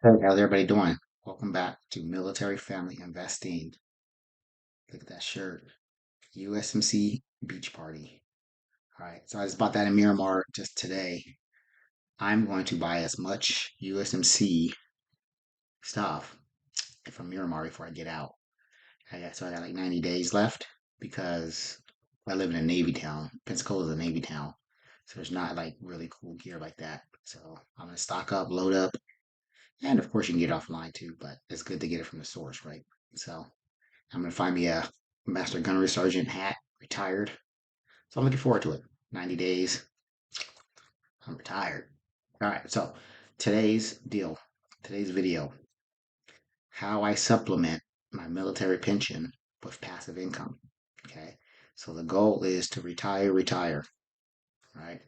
Hey, how's everybody doing? Welcome back to Military Family Investing. Look at that shirt. USMC Beach Party. All right, so I just bought that in Miramar just today. I'm going to buy as much USMC stuff from Miramar before I get out. So I got like 90 days left because I live in a Navy town. Pensacola is a Navy town. So there's not like really cool gear like that. So I'm gonna stock up, load up, and of course you can get it offline too, but it's good to get it from the source, right? So I'm gonna find me a Master Gunnery Sergeant hat, retired. So I'm looking forward to it. 90 days, I'm retired. All right, so today's deal, today's video, how I supplement my military pension with passive income. Okay, so the goal is to retire, right?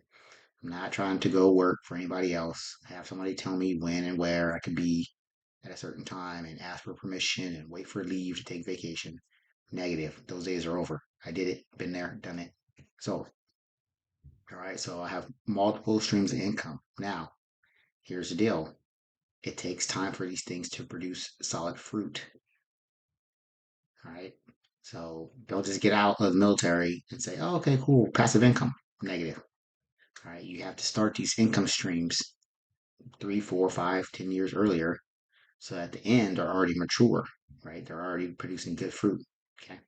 I'm not trying to go work for anybody else. Have somebody tell me when and where I could be at a certain time and ask for permission and wait for leave to take vacation. Negative. Those days are over. I did it, been there, done it. So, all right, so I have multiple streams of income. Now, here's the deal. It takes time for these things to produce solid fruit. All right. So don't just get out of the military and say, oh, okay, cool, passive income. Negative. All right. You have to start these income streams 3, 4, 5, 10 years earlier. So at the end, they're already mature, right? They're already producing good fruit. Okay.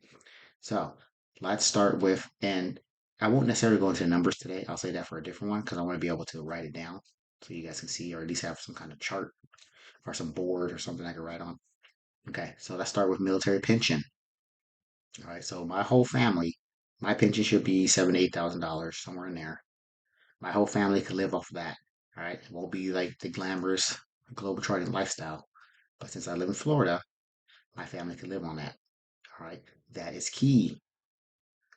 So let's start with, and I won't necessarily go into the numbers today. I'll say that for a different one because I want to be able to write it down so you guys can see, or at least have some kind of chart or some board or something I can write on. Okay, so let's start with military pension. All right, so my whole family, my pension should be $7,000 to $8,000 somewhere in there. My whole family could live off of that. All right, it won't be like the glamorous globetrotting lifestyle, but since I live in Florida, my family can live on that. All right, that is key.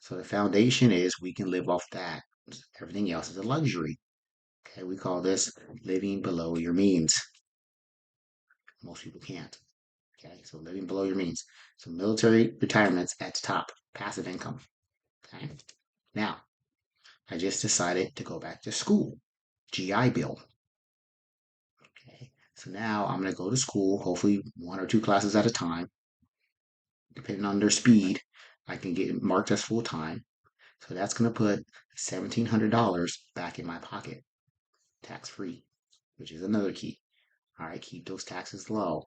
So the foundation is we can live off that. Everything else is a luxury. Okay, we call this living below your means. Most people can't. Okay, so living below your means. So military retirement's at the top, passive income. Okay, now I just decided to go back to school, GI Bill. Okay, so now I'm gonna go to school, hopefully one or two classes at a time, depending on their speed. I can get marked as full time. So that's gonna put $1,700 back in my pocket, tax free, which is another key. All right, keep those taxes low.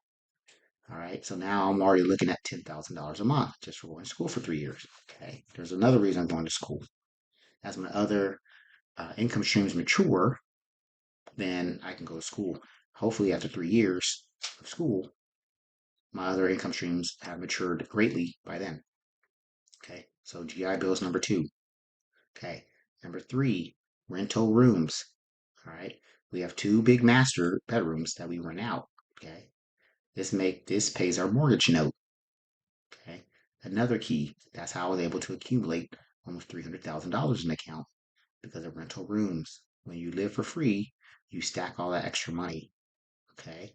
All right, so now I'm already looking at $10,000 a month just for going to school for 3 years. Okay, there's another reason I'm going to school. As my other income streams mature, then I can go to school. Hopefully, after 3 years of school, my other income streams have matured greatly by then. Okay, so GI Bill is number two. Okay, number three, rental rooms. All right, we have two big master bedrooms that we rent out. Okay, this pays our mortgage note. Okay. Another key, that's how I was able to accumulate almost $300,000 in the account because of rental rooms. When you live for free, you stack all that extra money. Okay.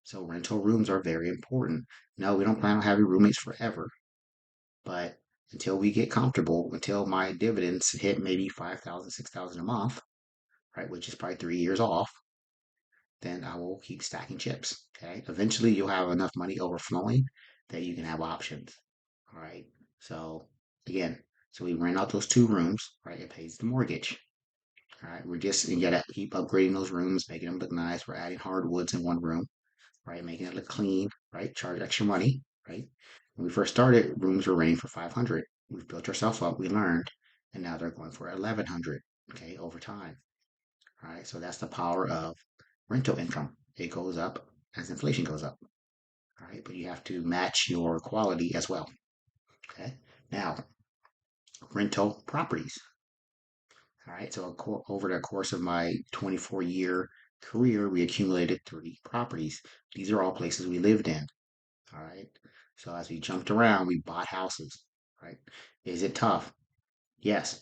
So rental rooms are very important. No, we don't plan on having roommates forever, but until we get comfortable, until my dividends hit maybe 5,000, 6,000 a month, right, which is probably 3 years off, then I will keep stacking chips. Okay. Eventually you'll have enough money overflowing that you can have options. All right. So again, so we rent out those two rooms, right? It pays the mortgage. All right. You gotta keep upgrading those rooms, making them look nice. We're adding hardwoods in one room, right? Making it look clean, right? Charge extra money, right? When we first started, rooms were renting for 500. We've built ourselves up, we learned, and now they're going for 1100, okay, over time. All right. So that's the power of rental income. It goes up as inflation goes up. All right. But you have to match your quality as well. Okay. Now, rental properties. All right. So over the course of my 24-year career, we accumulated 30 properties. These are all places we lived in. All right. So as we jumped around, we bought houses. Right. Is it tough? Yes.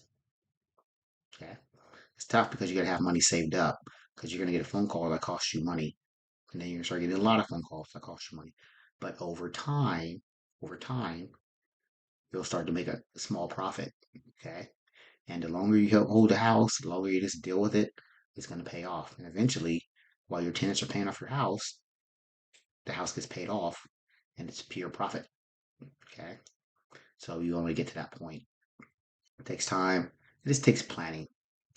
Okay. It's tough because you got to have money saved up because you're going to get a phone call that costs you money. And then you're going to start getting a lot of phone calls that cost you money. But over time, you'll start to make a small profit. Okay. And the longer you hold the house, the longer you just deal with it, it's going to pay off. And eventually, while your tenants are paying off your house, the house gets paid off and it's pure profit. Okay. So you only get to that point. It takes time. It just takes planning.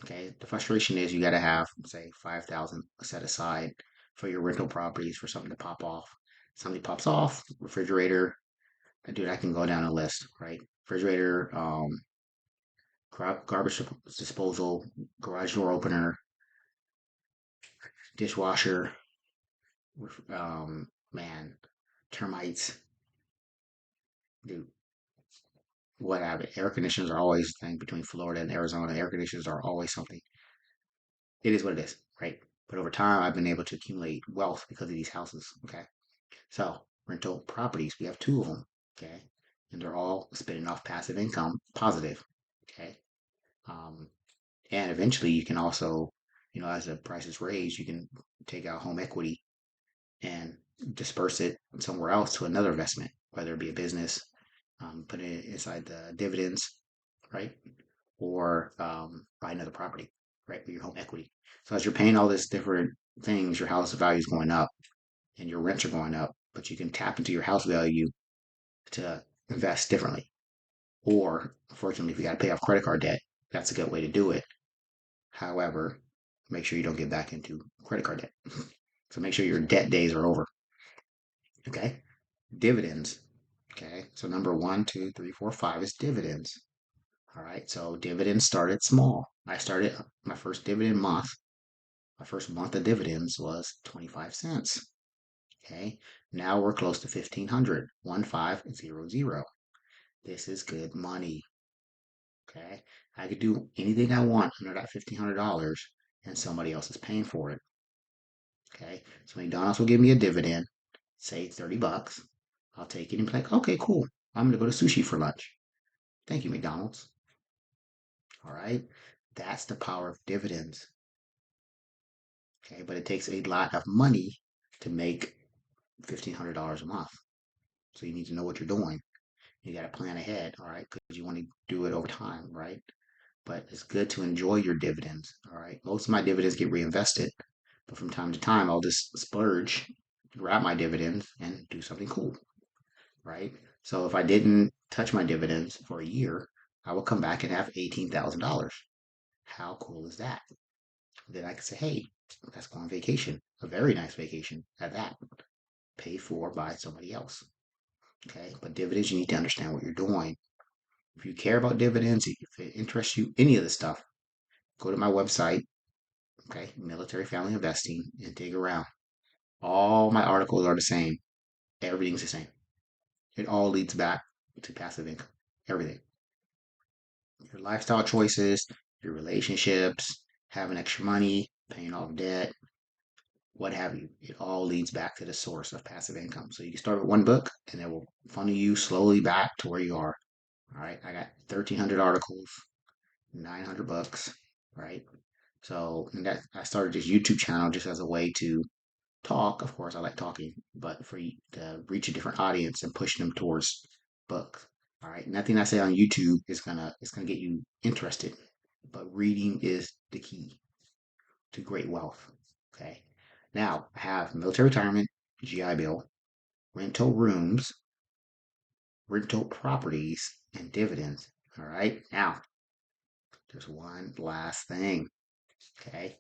Okay. The frustration is you got to have, say, 5,000 set aside for your rental properties for something to pop off. Something pops off, refrigerator. Dude, I can go down a list, right? Refrigerator, garbage disposal, garage door opener, dishwasher, man, termites, dude, what have it. Air conditioners are always a thing between Florida and Arizona. Air conditioners are always something. It is what it is, right? But over time, I've been able to accumulate wealth because of these houses. Okay. So, rental properties, we have two of them. Okay. And they're all spinning off passive income, positive. Okay. Um, and eventually, you can also, as the prices raise, you can take out home equity and disperse it somewhere else to another investment, whether it be a business, put it inside the dividends, right? Or buy another property, right? With your home equity. So as you're paying all these different things, your house value is going up and your rents are going up, but you can tap into your house value to invest differently. Or, unfortunately, if you got to pay off credit card debt, that's a good way to do it. However, make sure you don't get back into credit card debt. So make sure your debt days are over. Okay. Dividends. Okay. So number one, two, three, four, five is dividends. All right. So dividends started small. I started my first dividend month. My first month of dividends was 25 cents. Okay. Now we're close to 1,500. 1500. This is good money. Okay. I could do anything I want under that $1,500 and somebody else is paying for it. Okay. So McDonald's will give me a dividend, say 30 bucks. I'll take it and be like, okay, cool. I'm going to go to sushi for lunch. Thank you, McDonald's. All right. That's the power of dividends. Okay. But it takes a lot of money to make $1,500 a month. So you need to know what you're doing. You got to plan ahead. All right. Because you want to do it over time. Right. But it's good to enjoy your dividends. All right. Most of my dividends get reinvested. But from time to time, I'll just splurge, grab my dividends, and do something cool. Right. So if I didn't touch my dividends for a year, I will come back and have $18,000. How cool is that? Then I can say, hey, let's go on vacation, a very nice vacation at that, paid for by somebody else. Okay. But dividends, you need to understand what you're doing. If you care about dividends, if it interests you, any of this stuff, go to my website, okay, Military Family Investing, and dig around. All my articles are the same. Everything's the same. It all leads back to passive income. Everything. Your lifestyle choices, your relationships, having extra money, paying off debt, what have you. It all leads back to the source of passive income. So you can start with one book and it will funnel you slowly back to where you are. All right. I got 1,300 articles, 900 books, right? So and that I started this YouTube channel just as a way to talk. Of course, I like talking, but for you to reach a different audience and push them towards books. All right. Nothing I say on YouTube is gonna get you interested, but reading is the key to great wealth. Okay. Now I have military retirement, GI Bill, rental rooms, rental properties, and dividends. All right. Now there's one last thing. Okay.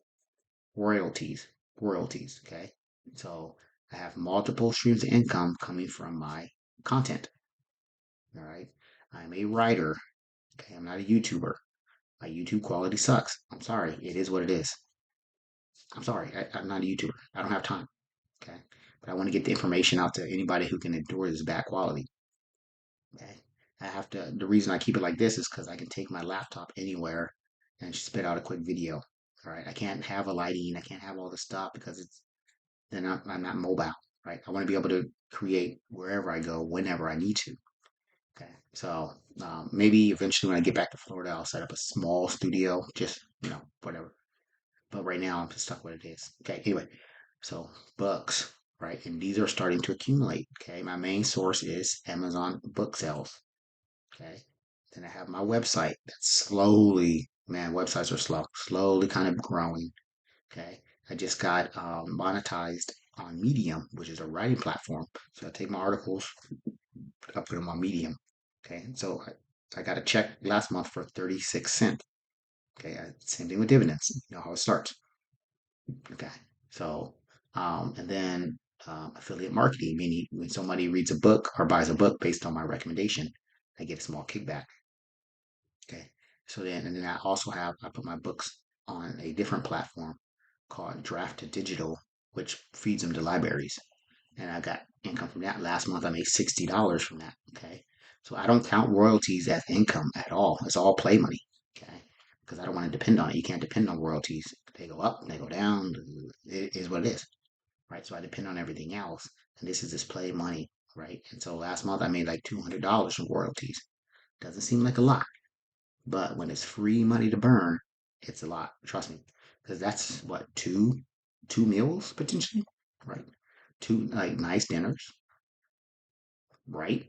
Royalties. Royalties. Okay. So I have multiple streams of income coming from my content. All right. I'm a writer. Okay. I'm not a YouTuber. My YouTube quality sucks. I'm sorry. It is what it is. I'm sorry. I'm not a YouTuber. I don't have time. Okay. But I want to get the information out to anybody who can endure this bad quality. Okay. I have to, the reason I keep it like this is because I can take my laptop anywhere and spit out a quick video. All right. I can't have a lighting. I can't have all this stuff because then I'm not mobile. Right. I want to be able to create wherever I go, whenever I need to. Okay. So maybe eventually when I get back to Florida, I'll set up a small studio, just, whatever. But right now I'm just stuck with it is. Okay. Anyway, so books, right? And these are starting to accumulate. Okay. My main source is Amazon book sales. Okay. Then I have my website that's slowly, man, websites are slowly kind of growing. Okay. I just got monetized on Medium, which is a writing platform. So I take my articles, I put them on Medium. Okay, so I got a check last month for 36 cents. Okay, same thing with dividends. You know how it starts. Okay, so and then affiliate marketing, meaning when somebody reads a book or buys a book based on my recommendation, I get a small kickback. Okay, so then and then I put my books on a different platform called Draft to Digital, which feeds them to libraries, and I got income from that. Last month I made $60 from that. Okay, so I don't count royalties as income at all. It's all play money. Okay, because I don't want to depend on it. You can't depend on royalties. They go up, they go down. It is what it is, right? So I depend on everything else, and this is this play money, right? And so last month I made like $200 from royalties. Doesn't seem like a lot, but when it's free money to burn, it's a lot. Trust me, because that's what two meals potentially, right? Two like nice dinners, right?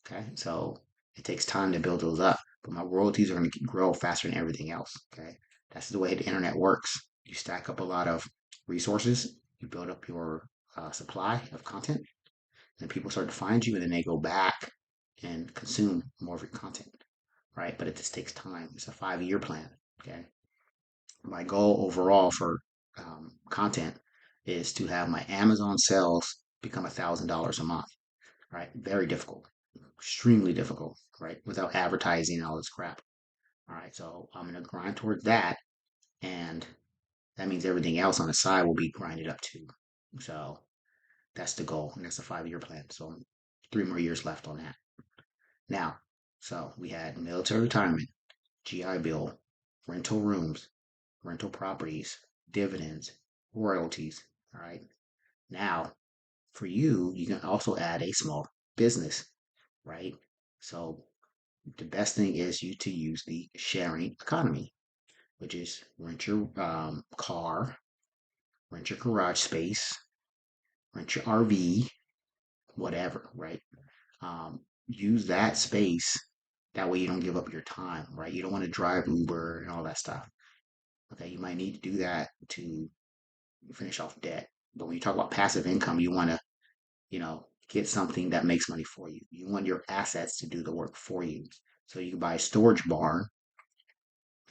Okay, so it takes time to build those up, but my royalties are going to grow faster than everything else. Okay, that's the way the internet works. You stack up a lot of resources, you build up your supply of content, and people start to find you, and then they go back and consume more of your content, right? But it just takes time. It's a 5-year plan. Okay, my goal overall for content is to have my Amazon sales become $1,000 a month, right? Very difficult, extremely difficult, right? Without advertising and all this crap. All right, so I'm gonna grind towards that, and that means everything else on the side will be grinded up too. So that's the goal, and that's a 5-year plan. So 3 more years left on that. Now, so we had military retirement, GI Bill, rental rooms, rental properties, dividends, royalties. All right. Now, for you, you can also add a small business, right? So the best thing is you to use the sharing economy, which is rent your car, rent your garage space, rent your RV, whatever, right? Use that space. That way you don't give up your time, right? You don't want to drive Uber and all that stuff. Okay, you might need to do that to finish off debt. But when you talk about passive income, you want to, get something that makes money for you. You want your assets to do the work for you. So you can buy a storage barn.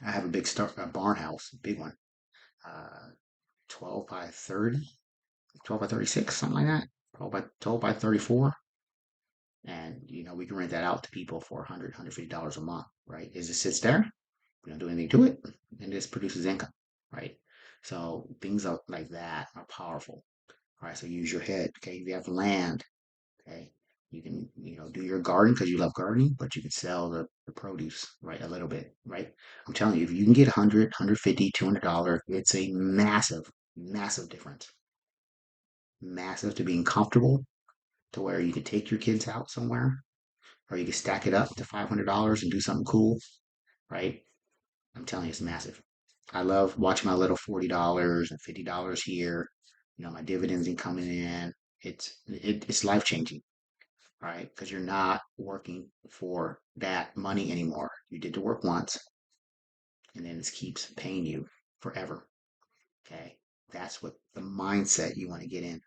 I have a a barn house, a big one, 12 by 30, 12 by 36, something like that. 12 by 34. And, we can rent that out to people for $150 a month, right? It just sits there. We don't do anything to it. And this produces income, right? So things like that are powerful. All right, so use your head. Okay, if you have land, okay, you can do your garden because you love gardening, but you can sell the produce, right, a little bit, right. I'm telling you, if you can get 100, 150, $200, it's a massive, massive difference. Massive to being comfortable to where you can take your kids out somewhere, or you can stack it up to $500 and do something cool, right. I'm telling you, it's massive. I love watching my little $40 and $50 here. My dividends in coming in. It's life changing, right? Because you're not working for that money anymore. You did the work once, and then it keeps paying you forever. Okay, that's what the mindset you want to get in.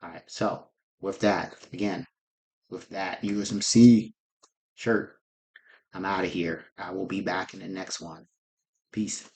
All right. So with that, again, with that USMC shirt, I'm out of here. I will be back in the next one. Peace.